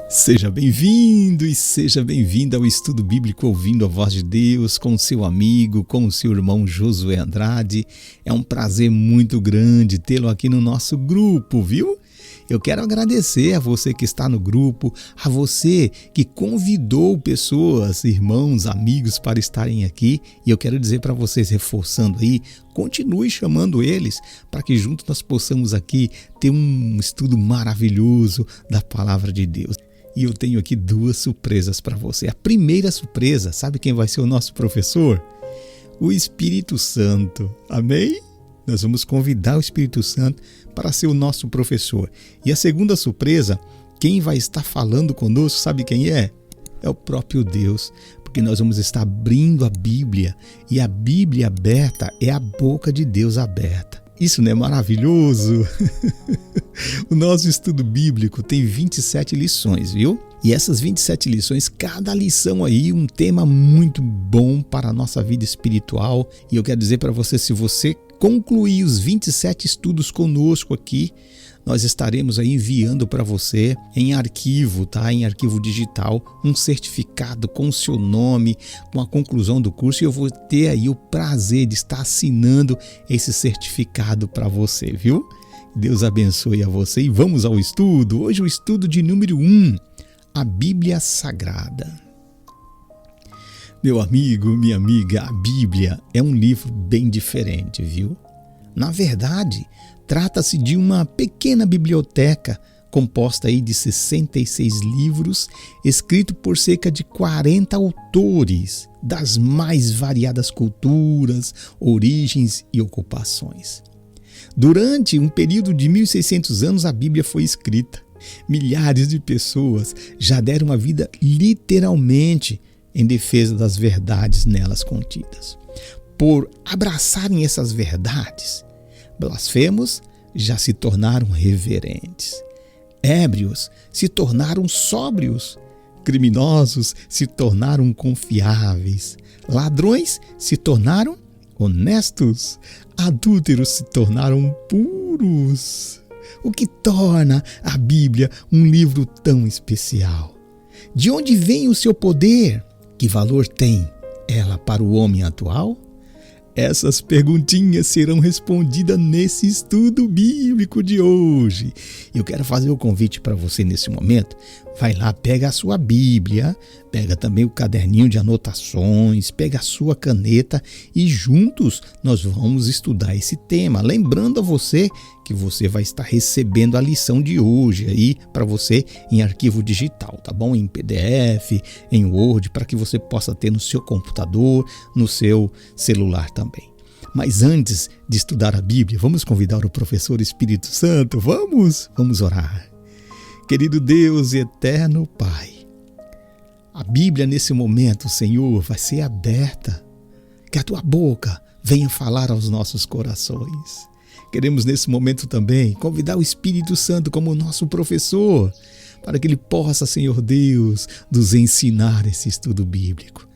Seja bem-vindo e seja bem-vinda ao Estudo Bíblico Ouvindo a Voz de Deus com o seu amigo, com o seu irmão Josué Andrade. É um prazer muito grande tê-lo aqui no nosso grupo, viu? Eu quero agradecer a você que está no grupo, a você que convidou pessoas, irmãos, amigos para estarem aqui. E eu quero dizer para vocês, reforçando aí, continue chamando eles para que juntos nós possamos aqui ter um estudo maravilhoso da Palavra de Deus. E eu tenho aqui duas surpresas para você. A primeira surpresa, sabe quem vai ser o nosso professor? O Espírito Santo. Amém? Nós vamos convidar o Espírito Santo para ser o nosso professor. E a segunda surpresa, quem vai estar falando conosco, sabe quem é? É o próprio Deus, porque nós vamos estar abrindo a Bíblia. E a Bíblia aberta é a boca de Deus aberta. Isso não é maravilhoso? O nosso estudo bíblico tem 27 lições, viu? E essas 27 lições, cada lição aí, um tema muito bom para a nossa vida espiritual. E eu quero dizer para você, se você concluir os 27 estudos conosco aqui, nós estaremos aí enviando para você em arquivo, tá? Em arquivo digital, um certificado com o seu nome, com a conclusão do curso, e eu vou ter aí o prazer de estar assinando esse certificado para você, viu? Deus abençoe a você e vamos ao estudo. Hoje o estudo de número 1, a Bíblia Sagrada. Meu amigo, minha amiga, a Bíblia é um livro bem diferente, viu? Na verdade, trata-se de uma pequena biblioteca composta aí de 66 livros, escrito por cerca de 40 autores das mais variadas culturas, origens e ocupações. Durante um período de 1.600 anos, a Bíblia foi escrita. Milhares de pessoas já deram a vida literalmente em defesa das verdades nelas contidas. Por abraçarem essas verdades, blasfemos já se tornaram reverentes. Ébrios se tornaram sóbrios. Criminosos se tornaram confiáveis. Ladrões se tornaram honestos. Adúlteros se tornaram puros. O que torna a Bíblia um livro tão especial? De onde vem o seu poder? Que valor tem ela para o homem atual? Essas perguntinhas serão respondidas nesse estudo bíblico de hoje. Eu quero fazer o convite para você nesse momento. Vai lá, pega a sua Bíblia, pega também o caderninho de anotações, pega a sua caneta e juntos nós vamos estudar esse tema. Lembrando a você que você vai estar recebendo a lição de hoje aí para você em arquivo digital, tá bom? Em PDF, em Word, para que você possa ter no seu computador, no seu celular também. Mas antes de estudar a Bíblia, vamos convidar o professor Espírito Santo? Vamos orar. Querido Deus e eterno Pai, a Bíblia nesse momento, Senhor, vai ser aberta. Que a Tua boca venha falar aos nossos corações. Queremos nesse momento também convidar o Espírito Santo como nosso professor, para que Ele possa, Senhor Deus, nos ensinar esse estudo bíblico.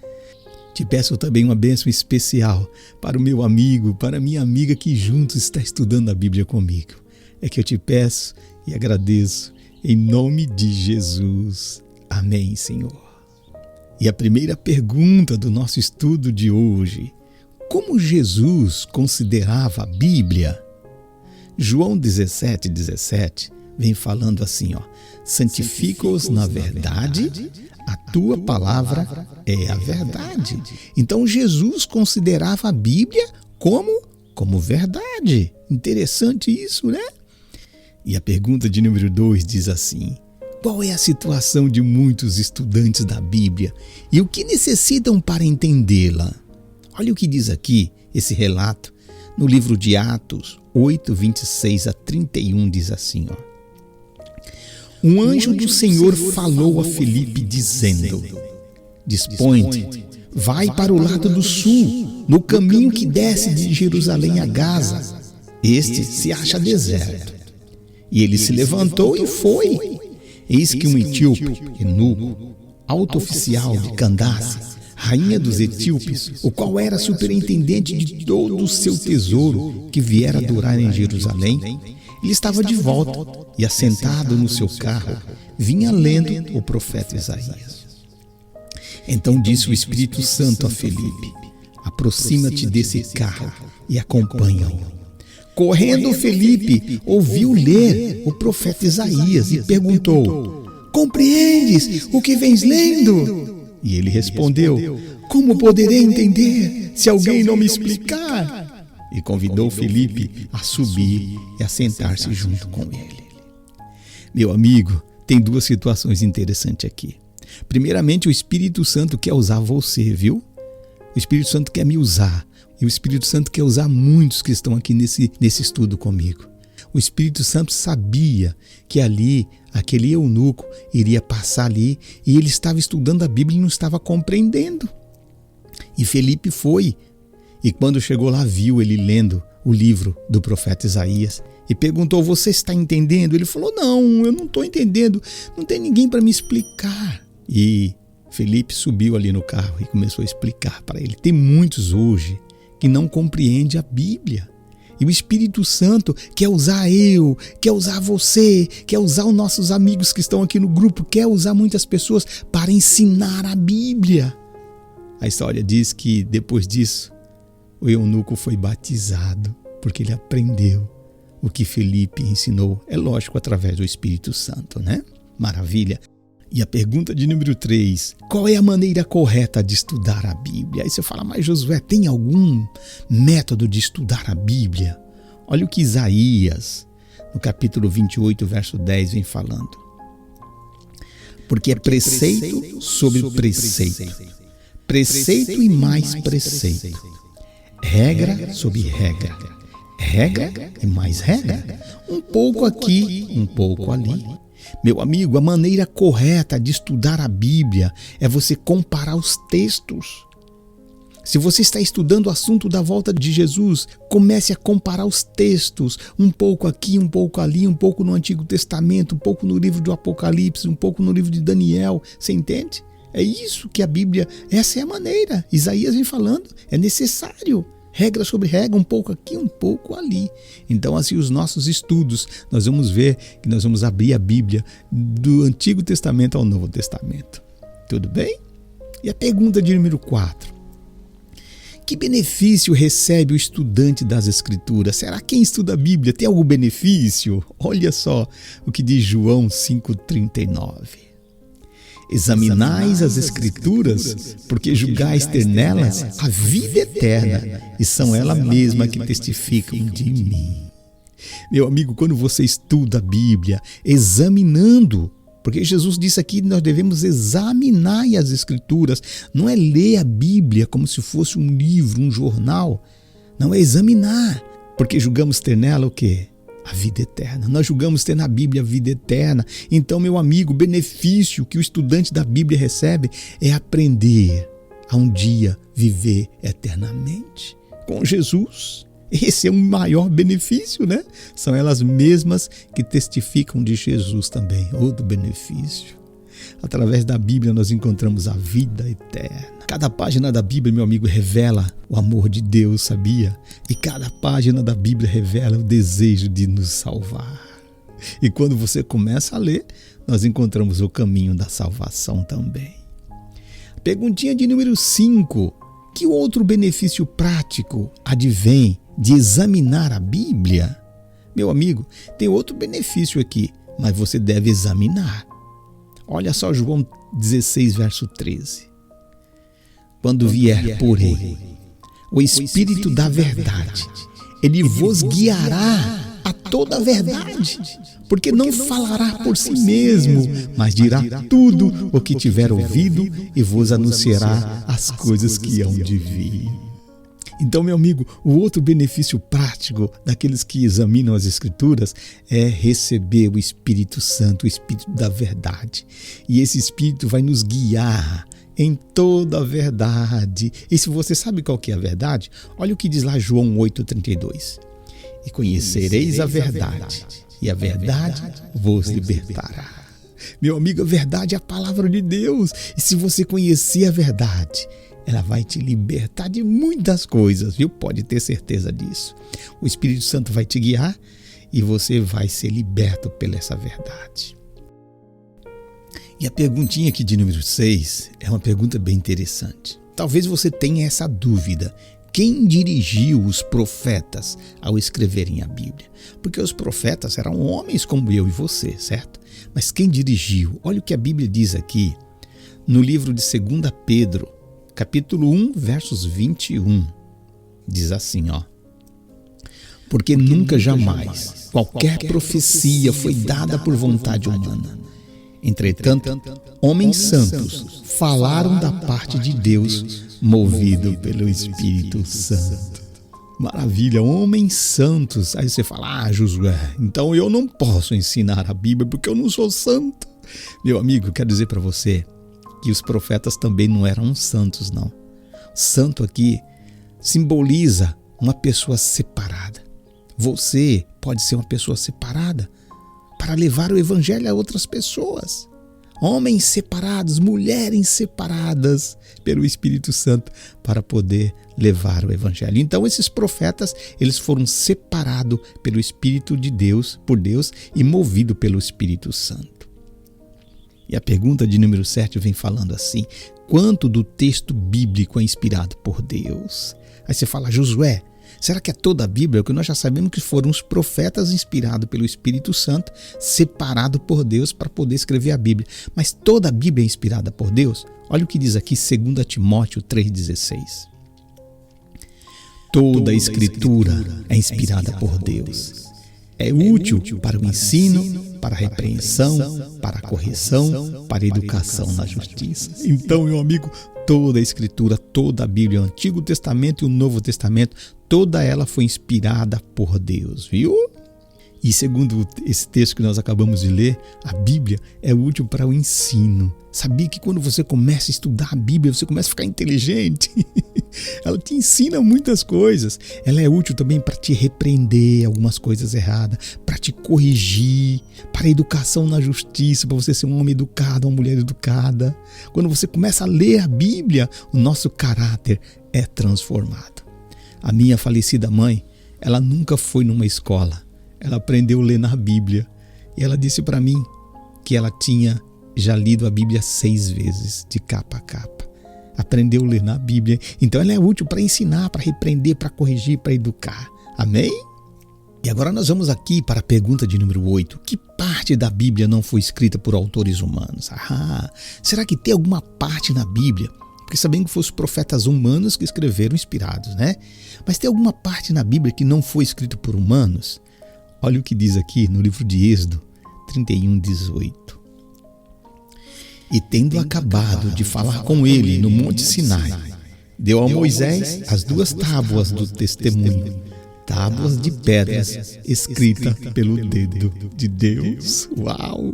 Te peço também uma bênção especial para o meu amigo, para a minha amiga que juntos está estudando a Bíblia comigo. É que eu te peço e agradeço em nome de Jesus. Amém, Senhor. E a primeira pergunta do nosso estudo de hoje: como Jesus considerava a Bíblia? João 17:17 vem falando assim, santifica-os na verdade, a tua palavra é a verdade. Então Jesus considerava a Bíblia como verdade. Interessante isso, né? E a pergunta de número 2 diz assim: qual é a situação de muitos estudantes da Bíblia e o que necessitam para entendê-la? Olha o que diz aqui esse relato no livro de Atos 8:26-31, diz assim, um anjo do Senhor falou a Filipe dizendo: dispõe-te, vai para o lado do sul, no caminho que desce de Jerusalém a Gaza. Este se acha deserto. E ele se levantou e foi. Eis que um etíope, eunuco, alto oficial de Candace, rainha dos etíopes, o qual era superintendente de todo o seu tesouro que viera adorar em Jerusalém, ele estava de volta e, assentado no seu carro, vinha lendo o profeta Isaías. Então disse o Espírito Santo a Felipe: aproxima-te desse carro e acompanha-o. Correndo, Felipe ouviu ler o profeta Isaías e perguntou: compreendes o que vens lendo? E ele respondeu: como poderei entender se alguém não me explicar? E convidou Felipe a subir e a sentar-se junto com ele. Meu amigo, tem duas situações interessantes aqui. Primeiramente, o Espírito Santo quer usar você, viu? O Espírito Santo quer me usar. E o Espírito Santo quer usar muitos que estão aqui nesse estudo comigo. O Espírito Santo sabia que ali, aquele eunuco iria passar ali, e ele estava estudando a Bíblia e não estava compreendendo. E Felipe foi. E quando chegou lá, viu ele lendo o livro do profeta Isaías e perguntou: você está entendendo? Ele falou: não, eu não estou entendendo, não tem ninguém para me explicar. E Felipe subiu ali no carro e começou a explicar para ele. Tem muitos hoje que não compreendem a Bíblia. E o Espírito Santo quer usar eu, quer usar você, quer usar os nossos amigos que estão aqui no grupo, quer usar muitas pessoas para ensinar a Bíblia. A história diz que depois disso, o eunuco foi batizado, porque ele aprendeu o que Felipe ensinou. É lógico, através do Espírito Santo, né? Maravilha. E a pergunta de número 3, qual é a maneira correta de estudar a Bíblia? Aí você fala: mas Josué, tem algum método de estudar a Bíblia? Olha o que Isaías, no capítulo 28, verso 10, vem falando. Porque é preceito sobre preceito, preceito e mais preceito, regra sobre regra, regra e mais regra, um pouco aqui, um pouco ali. Meu amigo, a maneira correta de estudar a Bíblia é você comparar os textos. Se você está estudando o assunto da volta de Jesus, comece a comparar os textos, um pouco aqui, um pouco ali, um pouco no Antigo Testamento, um pouco no livro do Apocalipse, um pouco no livro de Daniel. Você entende? É isso que a Bíblia, essa é a maneira. Isaías vem falando, é necessário. Regra sobre regra, um pouco aqui, um pouco ali. Então, assim, os nossos estudos, nós vamos ver que nós vamos abrir a Bíblia do Antigo Testamento ao Novo Testamento. Tudo bem? E a pergunta de número 4. Que benefício recebe o estudante das Escrituras? Será que quem estuda a Bíblia tem algum benefício? Olha só o que diz João 5,39. Examinais as Escrituras, porque julgais ter nelas a vida eterna, e são elas mesmas que testificam de mim. Meu amigo, quando você estuda a Bíblia, examinando, porque Jesus disse aqui que nós devemos examinar as Escrituras, não é ler a Bíblia como se fosse um livro, um jornal, não, é examinar, porque julgamos ter nela o quê? A vida eterna. Nós julgamos ter na Bíblia a vida eterna. Então, meu amigo, o benefício que o estudante da Bíblia recebe é aprender a um dia viver eternamente com Jesus. Esse é um maior benefício, né? São elas mesmas que testificam de Jesus também, outro benefício. Através da Bíblia nós encontramos a vida eterna. Cada página da Bíblia, meu amigo, revela o amor de Deus, sabia? E cada página da Bíblia revela o desejo de nos salvar. E quando você começa a ler, nós encontramos o caminho da salvação também. Perguntinha de número 5. Que outro benefício prático advém de examinar a Bíblia? Meu amigo, tem outro benefício aqui, mas você deve examinar. Olha só João 16, verso 13. Quando vier, porém, o Espírito da verdade, ele vos guiará a toda a verdade, porque não falará por si mesmo, mas dirá tudo o que tiver ouvido e vos anunciará as coisas que hão de vir. Então, meu amigo, o outro benefício prático daqueles que examinam as Escrituras é receber o Espírito Santo, o Espírito da verdade. E esse Espírito vai nos guiar em toda a verdade. E se você sabe qual que é a verdade, olha o que diz lá João 8,32. E conhecereis a verdade, e a verdade vos libertará. Meu amigo, a verdade é a palavra de Deus. E se você conhecer a verdade, ela vai te libertar de muitas coisas, viu? Pode ter certeza disso. O Espírito Santo vai te guiar e você vai ser liberto pela essa verdade. E a perguntinha aqui de número 6 é uma pergunta bem interessante. Talvez você tenha essa dúvida. Quem dirigiu os profetas ao escreverem a Bíblia? Porque os profetas eram homens como eu e você, certo? Mas quem dirigiu? Olha o que a Bíblia diz aqui no livro de 2 Pedro, capítulo 1, versos 21. Diz assim, ó. Porque nunca jamais qualquer profecia foi dada por vontade humana. Entretanto, homens santos falaram da parte de Deus, movido pelo Espírito Santo. Maravilha, homens santos. Aí você fala, Josué, então eu não posso ensinar a Bíblia porque eu não sou santo. Meu amigo, quero dizer para você que os profetas também não eram santos, não. Santo aqui simboliza uma pessoa separada. Você pode ser uma pessoa separada para levar o evangelho a outras pessoas. Homens separados, mulheres separadas pelo Espírito Santo para poder levar o evangelho. Então esses profetas, eles foram separados pelo Espírito de Deus, por Deus e movidos pelo Espírito Santo. E a pergunta de número 7 vem falando assim: quanto do texto bíblico é inspirado por Deus? Aí você fala, Josué, será que é toda a Bíblia? Porque nós já sabemos que foram os profetas inspirados pelo Espírito Santo, separados por Deus para poder escrever a Bíblia. Mas toda a Bíblia é inspirada por Deus? Olha o que diz aqui 2 Timóteo 3,16. Toda a Escritura é inspirada por Deus. É útil para o ensino, para a repreensão, para a correção, para a educação na justiça. Então, meu amigo, toda a Escritura, toda a Bíblia, o Antigo Testamento e o Novo Testamento, toda ela foi inspirada por Deus, viu? E segundo esse texto que nós acabamos de ler, a Bíblia é útil para o ensino. Sabia que quando você começa a estudar a Bíblia, você começa a ficar inteligente? Ela te ensina muitas coisas. Ela é útil também para te repreender algumas coisas erradas, para te corrigir, para a educação na justiça, para você ser um homem educado, uma mulher educada. Quando você começa a ler a Bíblia, o nosso caráter é transformado. A minha falecida mãe, ela nunca foi numa escola. Ela aprendeu a ler na Bíblia. E ela disse para mim que ela tinha já lido a Bíblia 6 vezes, de capa a capa. Aprendeu a ler na Bíblia. Então ela é útil para ensinar, para repreender, para corrigir, para educar. Amém? E agora nós vamos aqui para a pergunta de número 8. Que parte da Bíblia não foi escrita por autores humanos? Será que tem alguma parte na Bíblia? Porque sabemos que foram os profetas humanos que escreveram inspirados, né? Mas tem alguma parte na Bíblia que não foi escrita por humanos? Olha o que diz aqui no livro de Êxodo 31:18. E tendo acabado de falar com ele no Monte Sinai, deu a Moisés as 2 tábuas do testemunho, tábuas de pedras escritas pelo dedo de Deus. Uau!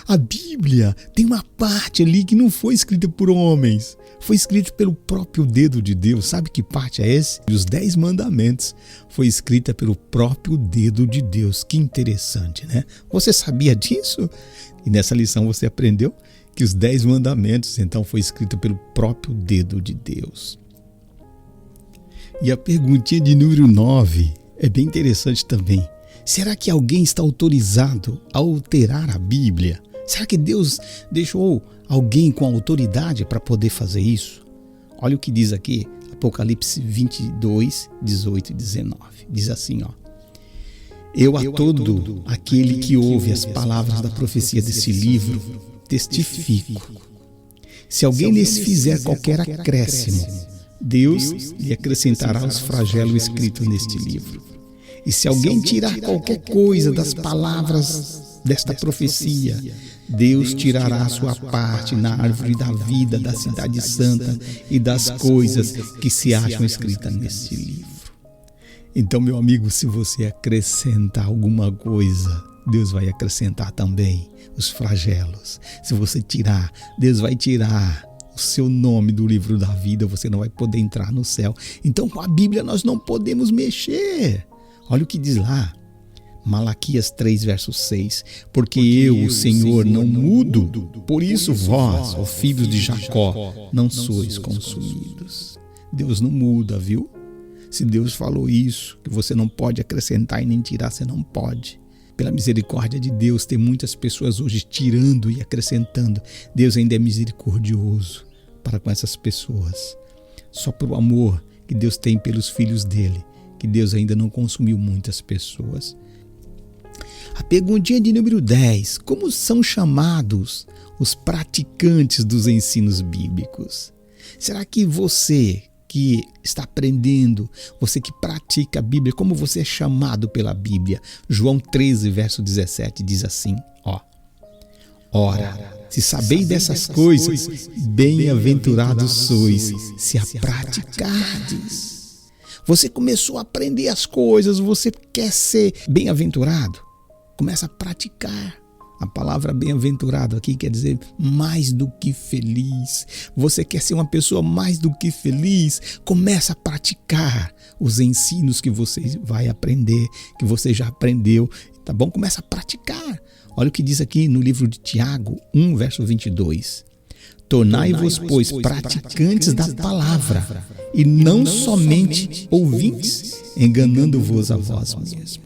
A Bíblia tem uma parte ali que não foi escrita por homens, foi escrita pelo próprio dedo de Deus. Sabe que parte é esse? Os 10 mandamentos foi escrita pelo próprio dedo de Deus. Que interessante, né? Você sabia disso? E nessa lição você aprendeu que os 10 mandamentos então foi escrito pelo próprio dedo de Deus. E a perguntinha de número 9 é bem interessante também. Será que alguém está autorizado a alterar a Bíblia? Será que Deus deixou alguém com autoridade para poder fazer isso? Olha o que diz aqui, Apocalipse 22:18 e 19. Diz assim, ó. Eu a todo aquele que ouve as palavras da profecia desse livro testifico. Se alguém lhes fizer qualquer acréscimo, Deus lhe acrescentará os flagelos escritos neste livro. E se alguém tirar qualquer coisa das palavras desta profecia, Deus tirará a sua parte na árvore da vida da cidade santa e das coisas que se acham escritas neste livro. Então, meu amigo, se você acrescentar alguma coisa, Deus vai acrescentar também os flagelos. Se você tirar, Deus vai tirar o seu nome do livro da vida, você não vai poder entrar no céu. Então, com a Bíblia nós não podemos mexer. Olha o que diz lá, Malaquias 3, verso 6. Porque eu, o Senhor, não mudo, por isso vós, ó filhos de Jacó, não sois consumidos. Deus não muda, viu? Se Deus falou isso, que você não pode acrescentar e nem tirar, você não pode. Pela misericórdia de Deus, tem muitas pessoas hoje tirando e acrescentando. Deus ainda é misericordioso para com essas pessoas. Só pelo amor que Deus tem pelos filhos dele, que Deus ainda não consumiu muitas pessoas. A perguntinha de número 10. Como são chamados os praticantes dos ensinos bíblicos? Será que você que está aprendendo, você que pratica a Bíblia, como você é chamado pela Bíblia? João 13, verso 17 diz assim, Ora, se sabeis dessas coisas, bem-aventurados sois, se a praticardes. Você começou a aprender as coisas, você quer ser bem-aventurado? Começa a praticar. A palavra bem-aventurado aqui quer dizer mais do que feliz. Você quer ser uma pessoa mais do que feliz? Começa a praticar os ensinos que você vai aprender, que você já aprendeu, tá bom? Começa a praticar. Olha o que diz aqui no livro de Tiago 1, verso 22. Tornai-vos, pois, praticantes da palavra, e não somente ouvintes, enganando-vos a vós mesmos.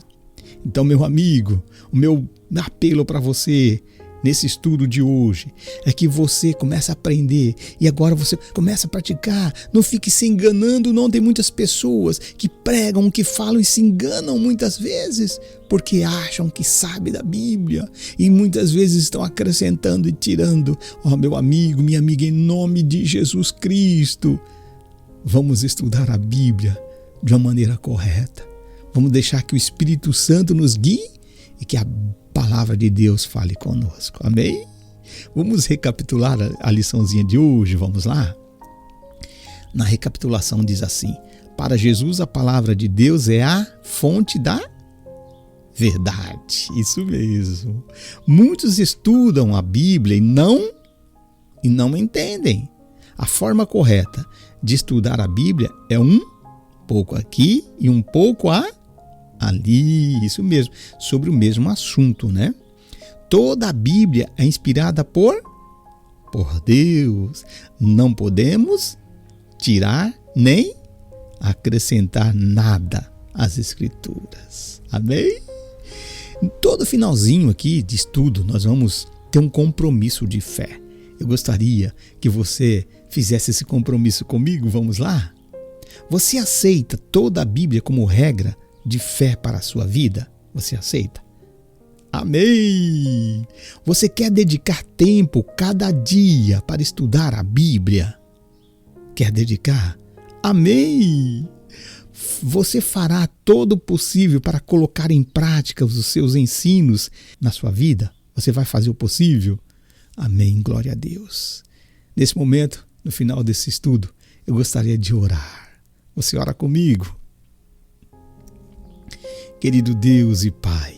Então, meu amigo, o meu apelo para você nesse estudo de hoje é que você comece a aprender e agora você começa a praticar. Não fique se enganando, não. Tem muitas pessoas que pregam, que falam e se enganam muitas vezes porque acham que sabem da Bíblia e muitas vezes estão acrescentando e tirando. Meu amigo, minha amiga, em nome de Jesus Cristo, vamos estudar a Bíblia de uma maneira correta. Vamos deixar que o Espírito Santo nos guie e que a palavra de Deus fale conosco. Amém? Vamos recapitular a liçãozinha de hoje, vamos lá? Na recapitulação diz assim: para Jesus a palavra de Deus é a fonte da verdade. Isso mesmo. Muitos estudam a Bíblia e não entendem. A forma correta de estudar a Bíblia é um pouco aqui e um pouco ali, isso mesmo, sobre o mesmo assunto, né? Toda a Bíblia é inspirada por Deus. Não podemos tirar nem acrescentar nada às Escrituras. Amém? Em todo finalzinho aqui de estudo, nós vamos ter um compromisso de fé. Eu gostaria que você fizesse esse compromisso comigo. Vamos lá? Você aceita toda a Bíblia como regra de fé para a sua vida? Você aceita? Amém! Você quer dedicar tempo cada dia para estudar a Bíblia? Quer dedicar? Amém! Você fará todo o possível para colocar em prática os seus ensinos na sua vida? Você vai fazer o possível? Amém, glória a Deus. Nesse momento, no final desse estudo, eu gostaria de orar. Você ora comigo? Querido Deus e Pai,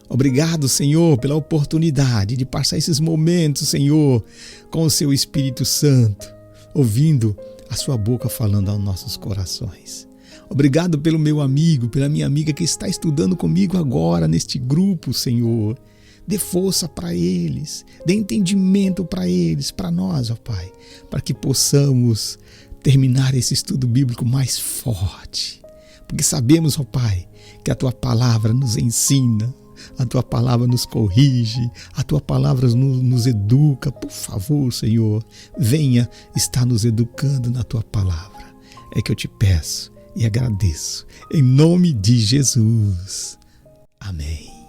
obrigado, Senhor, pela oportunidade de passar esses momentos, Senhor, com o Seu Espírito Santo, ouvindo a Sua boca falando aos nossos corações. Obrigado pelo meu amigo, pela minha amiga que está estudando comigo agora neste grupo, Senhor. Dê força para eles, dê entendimento para eles, para nós, ó Pai, para que possamos terminar esse estudo bíblico mais forte. Porque sabemos, ó Pai, que a Tua palavra nos ensina, a Tua palavra nos corrige, a Tua palavra nos educa. Por favor, Senhor, venha estar nos educando na Tua palavra. É que eu te peço e agradeço. Em nome de Jesus. Amém.